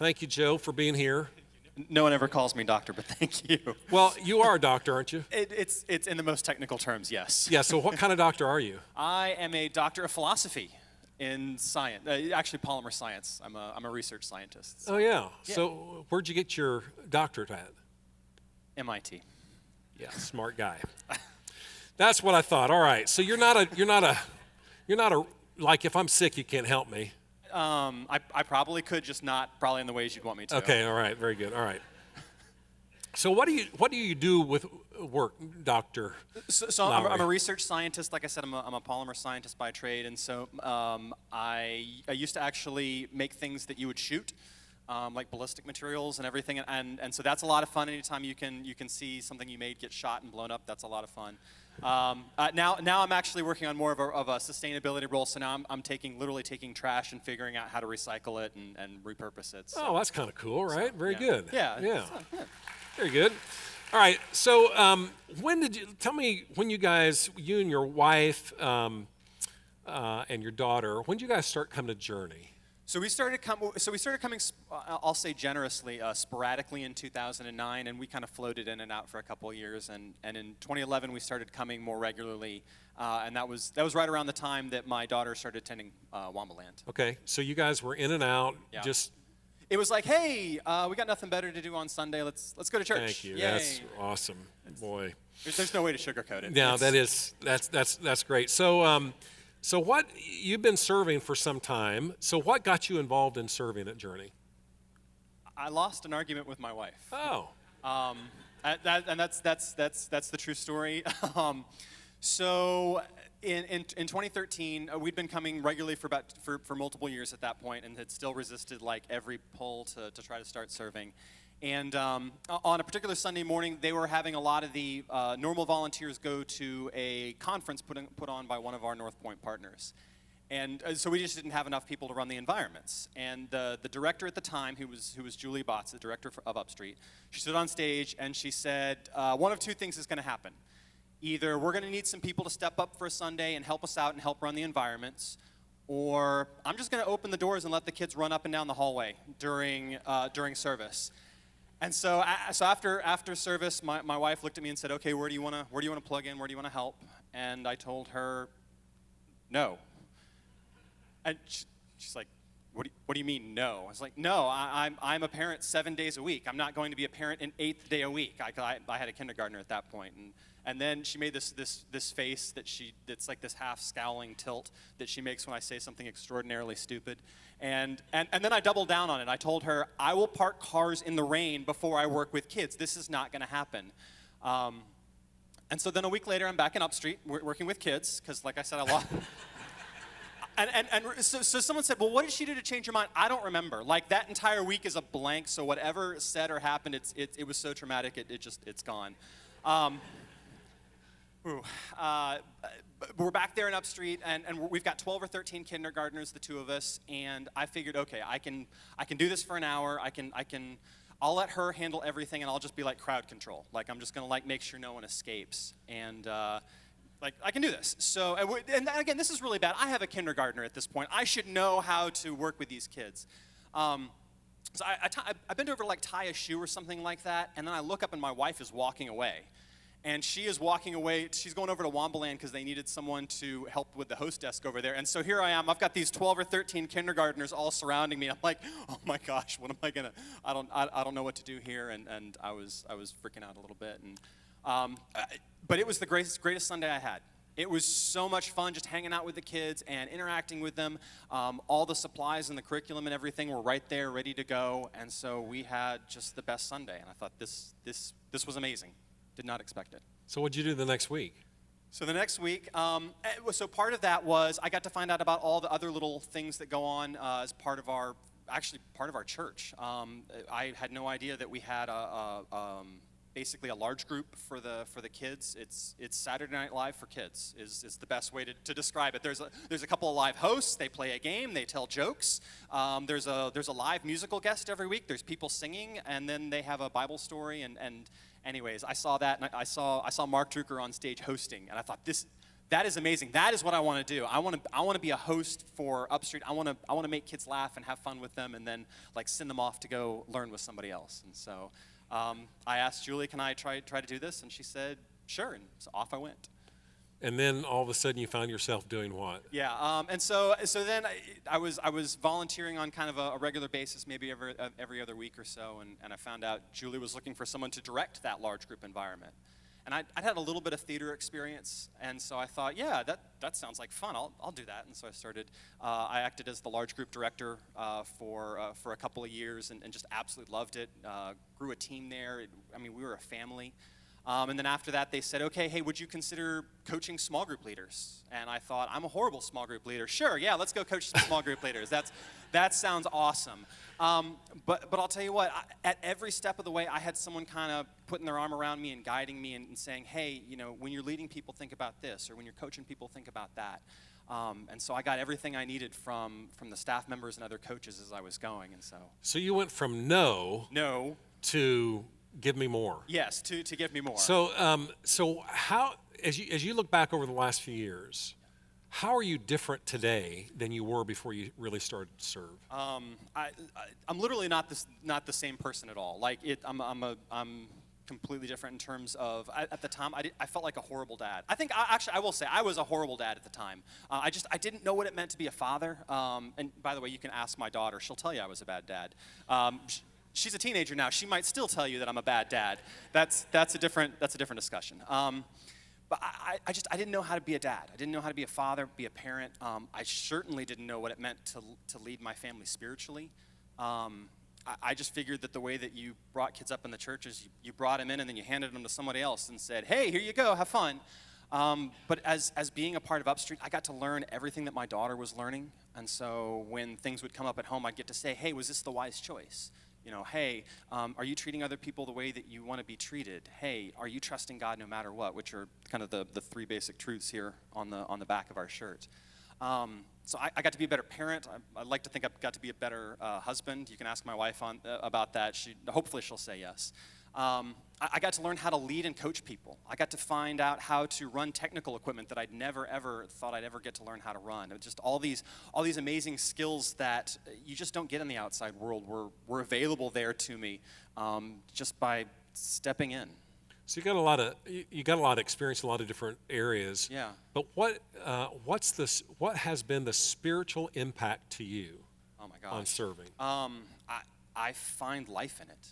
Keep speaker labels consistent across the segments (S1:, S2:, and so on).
S1: Thank you, Joe, for being here.
S2: No one ever calls me doctor, but thank you.
S1: Well, you are a doctor, aren't you?
S2: It's in the most technical terms, yes.
S1: Yeah, so what kind of doctor are you?
S2: I am a doctor of philosophy in science, actually polymer science. I'm a research scientist.
S1: Oh, yeah. So where'd you get your doctorate at?
S2: MIT.
S1: Yeah, smart guy. That's what I thought. All right. So you're not a like if I'm sick, you can't help me.
S2: I probably could, just not probably in the ways you'd want me to.
S1: Okay. All right. Very good. All right. So what do you do with work, doctor?
S2: So I'm a research scientist. Like I said, I'm a polymer scientist by trade, and so I used to actually make things that you would shoot. Like ballistic materials and everything, and so that's a lot of fun. Anytime you can see something you made get shot and blown up, that's a lot of fun. Now I'm actually working on more of a sustainability role. So now I'm literally taking trash and figuring out how to recycle it and repurpose it. So,
S1: Oh, that's kind of cool, right? Very good.
S2: Yeah.
S1: Yeah. Very good. All right. So tell me when you and your wife and your daughter, when did you guys start coming to Journey?
S2: So we started coming. I'll say generously, sporadically in 2009, and we kind of floated in and out for a couple of years. And in 2011, we started coming more regularly, and that was right around the time that my daughter started attending Wombaland.
S1: Okay, so you guys were in and out.
S2: Yeah.
S1: Just
S2: It was like, hey, we got nothing better to do on Sunday. Let's go to church.
S1: thank you.
S2: Yay.
S1: That's awesome, boy.
S2: There's no way to sugarcoat it.
S1: No, that's great. So what you've been serving for some time. So what got you involved in serving at Journey?
S2: I lost an argument with my wife.
S1: Oh.
S2: And that's the true story. So in 2013, we'd been coming regularly for multiple years at that point, and had still resisted like every pull to try to start serving. And on a particular Sunday morning, they were having a lot of the normal volunteers go to a conference put on by one of our North Point partners. And so we just didn't have enough people to run the environments. And the director at the time, who was Julie Botts, the director of Upstreet, she stood on stage and she said, one of two things is going to happen. Either we're going to need some people to step up for a Sunday and help us out and help run the environments, or I'm just going to open the doors and let the kids run up and down the hallway during service. And so after service, my wife looked at me and said, "Okay, where do you want to plug in? Where do you want to help?" And I told her, "No." And she's like, "What do you mean no?" I was like, "No, I'm a parent 7 days a week. I'm not going to be a parent an eighth day a week." I had a kindergartner at that point, and then she made this face that's like this half scowling tilt that she makes when I say something extraordinarily stupid. And then I doubled down on it. I told her, "I will park cars in the rain before I work with kids. This is not going to happen." And so then a week later, I'm back in Upstreet working with kids, because like I said, I lost. So someone said, "Well, what did she do to change your mind?" I don't remember. Like, that entire week is a blank, so whatever said or happened, it was so traumatic, it's gone. We're back there in Upstreet, and we've got 12 or 13 kindergartners, the two of us, and I figured, okay, I can do this for an hour. I'll let her handle everything, and I'll just be like crowd control. Like, I'm just gonna like make sure no one escapes, and like, I can do this. So, and again, this is really bad. I have a kindergartner at this point. I should know how to work with these kids. So I bent over to like tie a shoe or something like that, and then I look up and my wife is walking away. And she is walking away. She's going over to Wombaland because they needed someone to help with the host desk over there. And so here I am. I've got these 12 or 13 kindergartners all surrounding me. I'm like, oh my gosh, what am I gonna? I don't know what to do here. And I was freaking out a little bit. And but it was the greatest Sunday I had. It was so much fun just hanging out with the kids and interacting with them. All the supplies and the curriculum and everything were right there, ready to go. And so we had just the best Sunday. And I thought this was amazing. Did not expect it.
S1: So what'd you do the next week?
S2: So the next week, so part of that was I got to find out about all the other little things that go on as part of our church. I had no idea that we had basically a large group for the kids. It's Saturday Night Live for kids is the best way to describe it. There's a couple of live hosts. They play a game. They tell jokes. There's a live musical guest every week. There's people singing, and then they have a Bible story. And anyways, I saw that, and I saw Mark Drucker on stage hosting, and I thought that is amazing. That is what I want to do. I want to be a host for Upstreet. I want to make kids laugh and have fun with them, and then like send them off to go learn with somebody else. And so I asked Julie, can I try to do this? And she said, sure. And so off I went.
S1: And then all of a sudden you found yourself doing what?
S2: Yeah, and so then I was volunteering on kind of a regular basis, maybe every other week or so, and I found out Julie was looking for someone to direct that large group environment. And I'd had a little bit of theater experience, and so I thought, yeah, that sounds like fun. I'll do that. And so I started. I acted as the large group director for a couple of years, and just absolutely loved it. Grew a team there. We were a family. And then after that, they said, okay, hey, would you consider coaching small group leaders? And I thought, I'm a horrible small group leader. Sure, yeah, let's go coach some small group leaders. That sounds awesome. But I'll tell you what, at every step of the way, I had someone kind of putting their arm around me and guiding me and saying, hey, when you're leading people, think about this, or when you're coaching people, think about that. And so I got everything I needed from the staff members and other coaches as I was going. And
S1: so you went from no to give me more.
S2: Yes, to give me more.
S1: So how, as you look back over the last few years, how are you different today than you were before you really started to serve?
S2: I'm literally not the same person at all. Like I'm completely different in terms of at the time I felt like a horrible dad. I will say I was a horrible dad at the time. I didn't know what it meant to be a father. And by the way, you can ask my daughter; she'll tell you I was a bad dad. She's a teenager now. She might still tell you that I'm a bad dad. That's a different discussion. But I didn't know how to be a dad. I didn't know how to be a father, be a parent. I certainly didn't know what it meant to lead my family spiritually. I just figured that the way that you brought kids up in the church is you brought them in and then you handed them to somebody else and said, hey, here you go, have fun. But as being a part of Upstreet, I got to learn everything that my daughter was learning. And so when things would come up at home, I'd get to say, hey, was this the wise choice? Hey, are you treating other people the way that you want to be treated? Hey, are you trusting God no matter what? Which are kind of the three basic truths here on the back of our shirt. So I got to be a better parent. I'd like to think I've got to be a better husband. You can ask my wife about that. Hopefully she'll say yes. I got to learn how to lead and coach people. I got to find out how to run technical equipment that I'd never ever thought I'd ever get to learn how to run. It was just all these amazing skills that you just don't get in the outside world were available there to me just by stepping in.
S1: So you got a lot of experience in a lot of different areas.
S2: Yeah.
S1: But what has been the spiritual impact to you?
S2: Oh my gosh.
S1: On serving?
S2: I find life in it.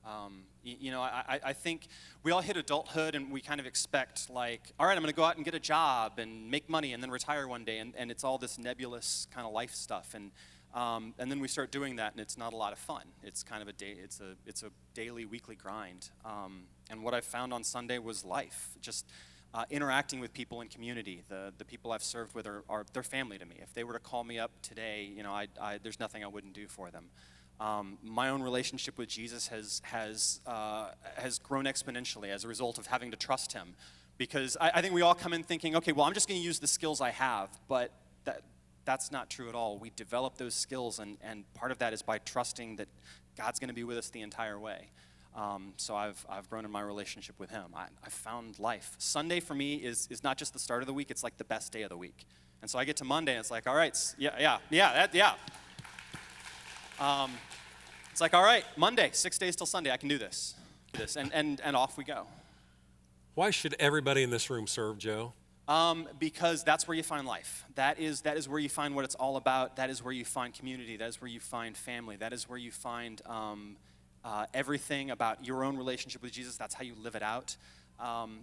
S2: I think we all hit adulthood and we kind of expect like, all right, I'm going to go out and get a job and make money and then retire one day, and it's all this nebulous kind of life stuff, and then we start doing that and it's not a lot of fun. It's kind of it's a daily, weekly grind. And what I found on Sunday was life, just interacting with people in community. The people I've served with are their family to me. If they were to call me up today, there's nothing I wouldn't do for them. My own relationship with Jesus has grown exponentially as a result of having to trust him, because I think we all come in thinking, okay, well, I'm just going to use the skills I have, but that's not true at all. We develop those skills, and part of that is by trusting that God's going to be with us the entire way. So I've grown in my relationship with him. I've found life. Sunday for me is not just the start of the week, it's like the best day of the week. And so I get to Monday and it's like, all right, yeah. It's like, all right, Monday, 6 days till Sunday, I can do this. And off we go.
S1: Why should everybody in this room serve, Joe?
S2: Because that's where you find life. That is where you find what it's all about. That is where you find community. That is where you find family. That is where you find everything about your own relationship with Jesus. That's how you live it out.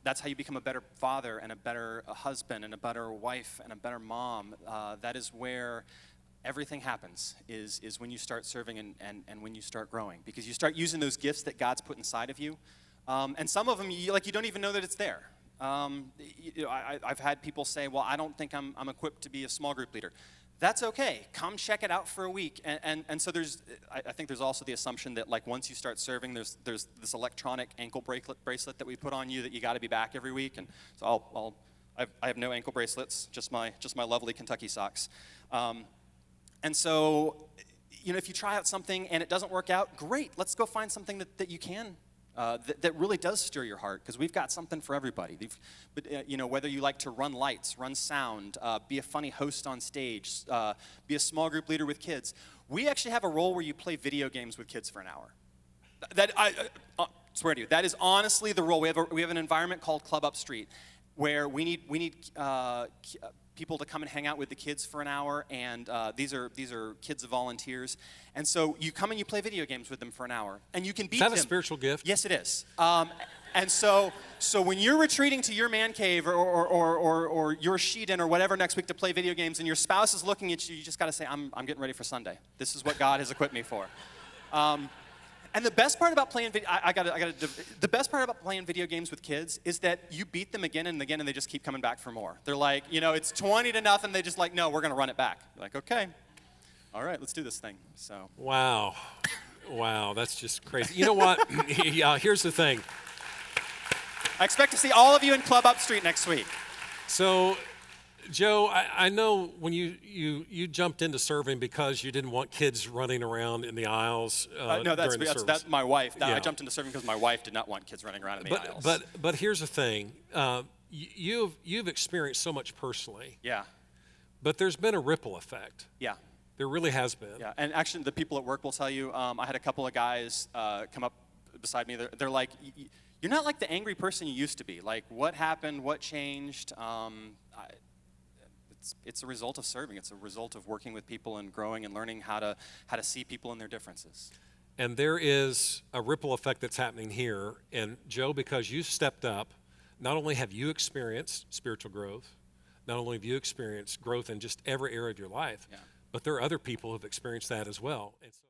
S2: That's how you become a better father and a better husband and a better wife and a better mom. That is where everything happens, is when you start serving and when you start growing, because you start using those gifts that God's put inside of you. And some of them, you don't even know that it's there. I've had people say, well, I don't think I'm equipped to be a small group leader. That's okay. Come check it out for a week. And so I think there's also the assumption that like once you start serving, there's this electronic ankle bracelet that we put on you that you got to be back every week. And so I have no ankle bracelets, just my lovely Kentucky socks. And so, if you try out something and it doesn't work out, great. Let's go find something that you can that really does stir your heart, because we've got something for everybody. Whether you like to run lights, run sound, be a funny host on stage, be a small group leader with kids, we actually have a role where you play video games with kids for an hour. I swear to you, that is honestly the role. We have an environment called Club Up Street, where we need people to come and hang out with the kids for an hour, and these are kids of volunteers, and so you come and you play video games with them for an hour, and you can beat them.
S1: Is that a spiritual gift?
S2: Yes, it is. And so when you're retreating to your man cave or your sheet-in or whatever next week to play video games, and your spouse is looking at you, you just got to say, I'm getting ready for Sunday. This is what God has equipped me for. And the best part about playing the best part about playing video games with kids is that you beat them again and again, and they just keep coming back for more. They're like, it's 20-0. They just like, no, we're going to run it back. You're like, okay, all right, let's do this thing. So.
S1: Wow, that's just crazy. You know what? Yeah, here's the thing.
S2: I expect to see all of you in Club Up Street next week.
S1: So, Joe, I know when you jumped into serving because you didn't want kids running around in the aisles
S2: No,
S1: during the service.
S2: that's my wife.
S1: Yeah.
S2: I jumped into serving because my wife did not want kids running around in the aisles.
S1: But here's the thing. You've experienced so much personally.
S2: Yeah.
S1: But there's been a ripple effect.
S2: Yeah.
S1: There really has been.
S2: Yeah, and actually the people at work will tell you, I had a couple of guys come up beside me. They're like, you're not like the angry person you used to be. Like, what happened? What changed? It's a result of serving. It's a result of working with people and growing and learning how to see people and their differences.
S1: And there is a ripple effect that's happening here. And Joe, because you stepped up, not only have you experienced spiritual growth, not only have you experienced growth in just every area of your life,
S2: Yeah.
S1: but there are other people who have experienced that as well. And so